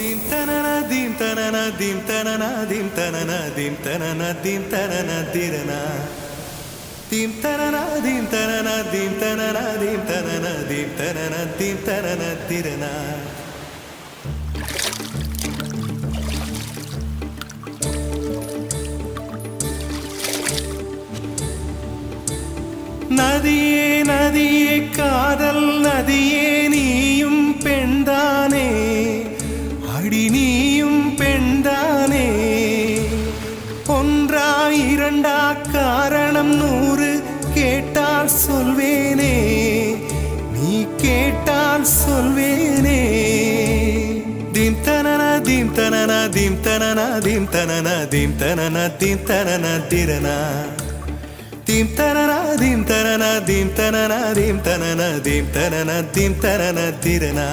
Dim tanana dim tanana dim tanana dim tanana dim tanana dim tanana dirana. Dim tanana dim tanana dim tanana dim tanana dim tanana dim tanana dirana. நதியே நதியே காதல் நதியே நீயும் பெண்தானே அடி நீயும் பெண்தானே ஒன்றா இரண்டா காரணம் 100 கேட்டால் சொல்வேனே நீ கேட்டால் சொல்வேனே dim tanana dim tanana dim tanana dim tanana dim tanana dim tanana dirana dim tanana dim tanana dim tanana dim tanana dim tanana dim tanana dirana.